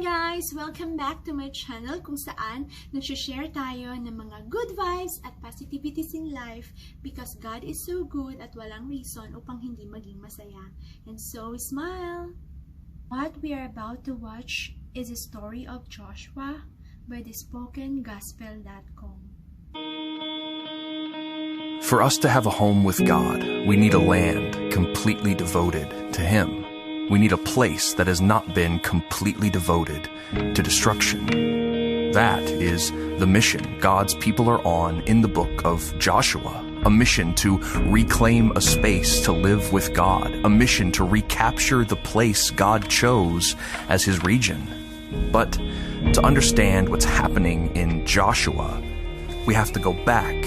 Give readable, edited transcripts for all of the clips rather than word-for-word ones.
guys! Welcome back to my channel kung saan nagsishare tayo ng mga good vibes at positivities in life because God is so good at walang reason upang hindi maging masaya. And so, smile! What we are about to watch is a story of Joshua by thespokengospel.com. For us to have a home with God, we need a land completely devoted to Him. We need a place that has not been completely devoted to destruction. That is the mission God's people are on in the book of Joshua. A mission to reclaim a space to live with God. A mission to recapture the place God chose as His region. But to understand what's happening in Joshua, we have to go back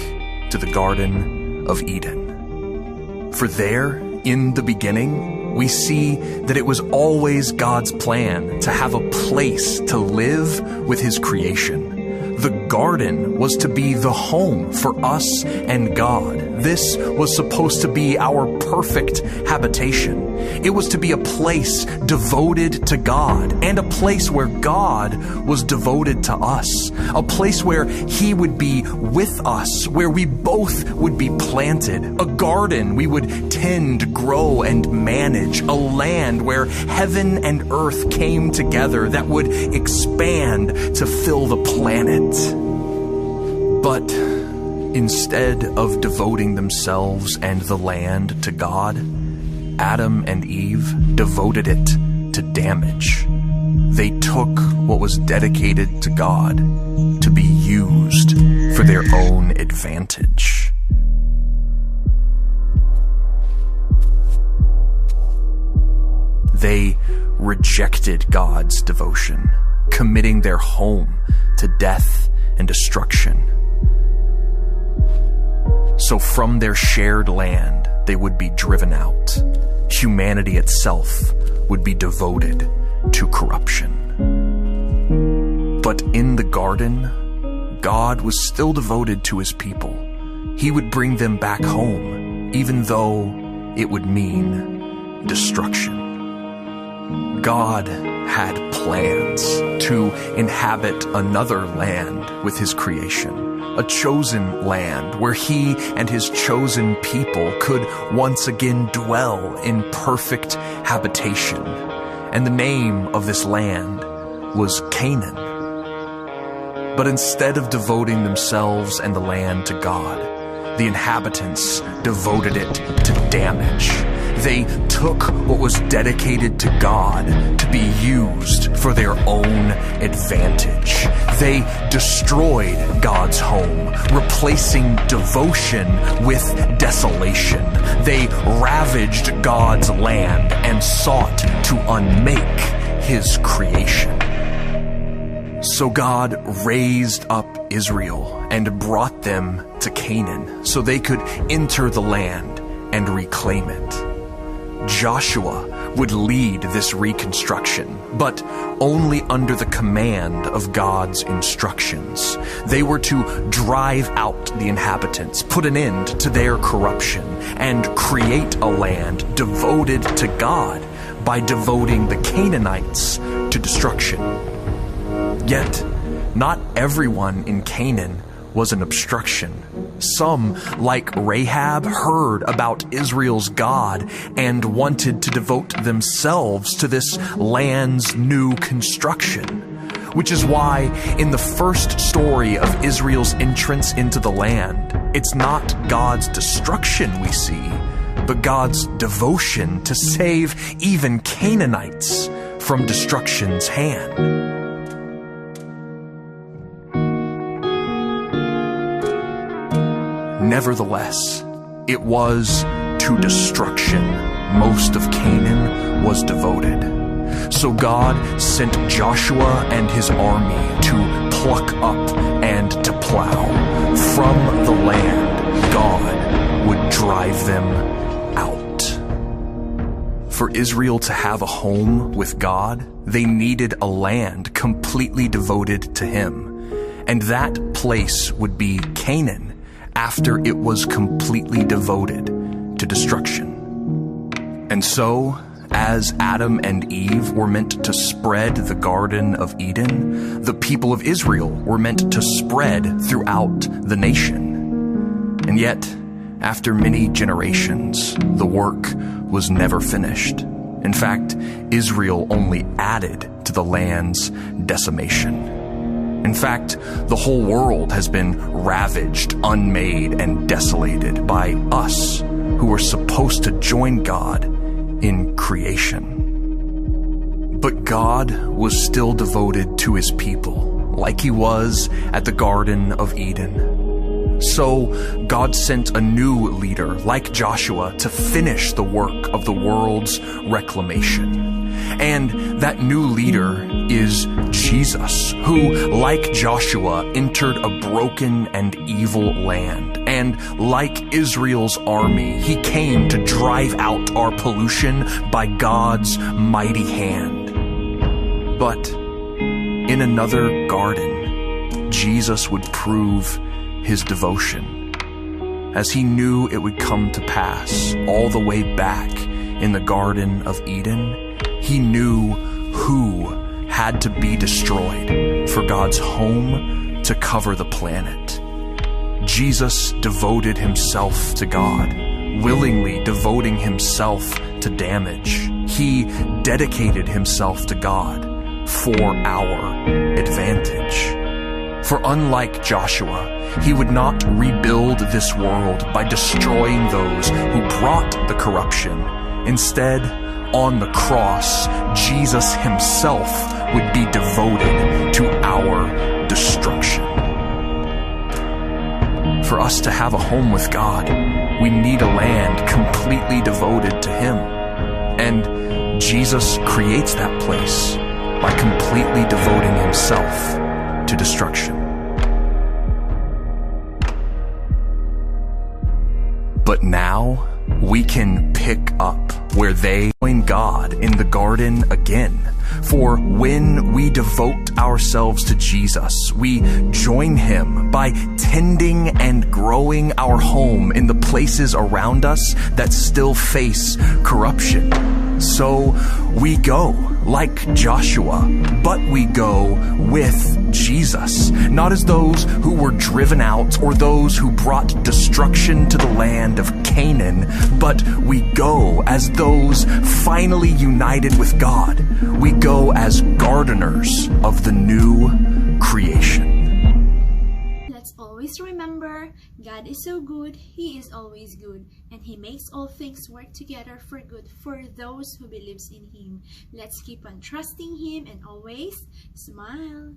to the Garden of Eden. For there, in the beginning, we see that it was always God's plan to have a place to live with His creation. The garden was to be the home for us and God. This was supposed to be our perfect habitation. It was to be a place devoted to God and a place where God was devoted to us. A place where He would be with us, where we both would be planted. A garden we would tend, grow, and manage. A land where heaven and earth came together that would expand to fill the planet. But instead of devoting themselves and the land to God, Adam and Eve devoted it to damage. They took what was dedicated to God to be used for their own advantage. They rejected God's devotion, committing their home to death and destruction. So from their shared land, they would be driven out. Humanity itself would be devoted to corruption. But in the garden, God was still devoted to His people. He would bring them back home, even though it would mean destruction. God had plans to inhabit another land with His creation. A chosen land where He and His chosen people could once again dwell in perfect habitation. And the name of this land was Canaan. But instead of devoting themselves and the land to God, the inhabitants devoted it to damage. They took what was dedicated to God to be used for their own advantage. They destroyed God's home, replacing devotion with desolation. They ravaged God's land and sought to unmake His creation. So God raised up Israel and brought them to Canaan so they could enter the land and reclaim it. Joshua would lead this reconstruction, but only under the command of God's instructions. They were to drive out the inhabitants, put an end to their corruption, and create a land devoted to God by devoting the Canaanites to destruction. Yet, not everyone in Canaan was an obstruction. Some, like Rahab, heard about Israel's God and wanted to devote themselves to this land's new construction. Which is why, in the first story of Israel's entrance into the land, it's not God's destruction we see, but God's devotion to save even Canaanites from destruction's hand. Nevertheless, it was to destruction most of Canaan was devoted. So God sent Joshua and his army to pluck up and to plow. From the land, God would drive them out. For Israel to have a home with God, they needed a land completely devoted to Him. And that place would be Canaan, after it was completely devoted to destruction. And so, as Adam and Eve were meant to spread the Garden of Eden, the people of Israel were meant to spread throughout the nation. And yet, after many generations, the work was never finished. In fact, Israel only added to the land's decimation. In fact, the whole world has been ravaged, unmade, and desolated by us who were supposed to join God in creation. But God was still devoted to his people, like he was at the Garden of Eden. So God sent a new leader like Joshua to finish the work of the world's reclamation. And that new leader is Jesus, who, like Joshua, entered a broken and evil land. And like Israel's army, he came to drive out our pollution by God's mighty hand. But in another garden, Jesus would prove his devotion, as he knew it would come to pass all the way back in the Garden of Eden. He knew who had to be destroyed for God's home to cover the planet. Jesus devoted himself to God, willingly devoting himself to damage. He dedicated himself to God for our advantage. For unlike Joshua, he would not rebuild this world by destroying those who brought the corruption. Instead, on the cross, Jesus himself would be devoted to our destruction. For us to have a home with God, we need a land completely devoted to him. And Jesus creates that place by completely devoting himself to destruction. But now we can pick up where they join God in the garden again. For when we devote ourselves to Jesus, we join him by tending and growing our home in the places around us that still face corruption. So we go like Joshua, but we go with Jesus, not as those who were driven out or those who brought destruction to the land of Canaan, but we go as those finally united with God. We go as gardeners of the new creation. Let's always remember, God is so good, he is always good, and he makes all things work together for good for those who believes in him. Let's keep on trusting him and always smile.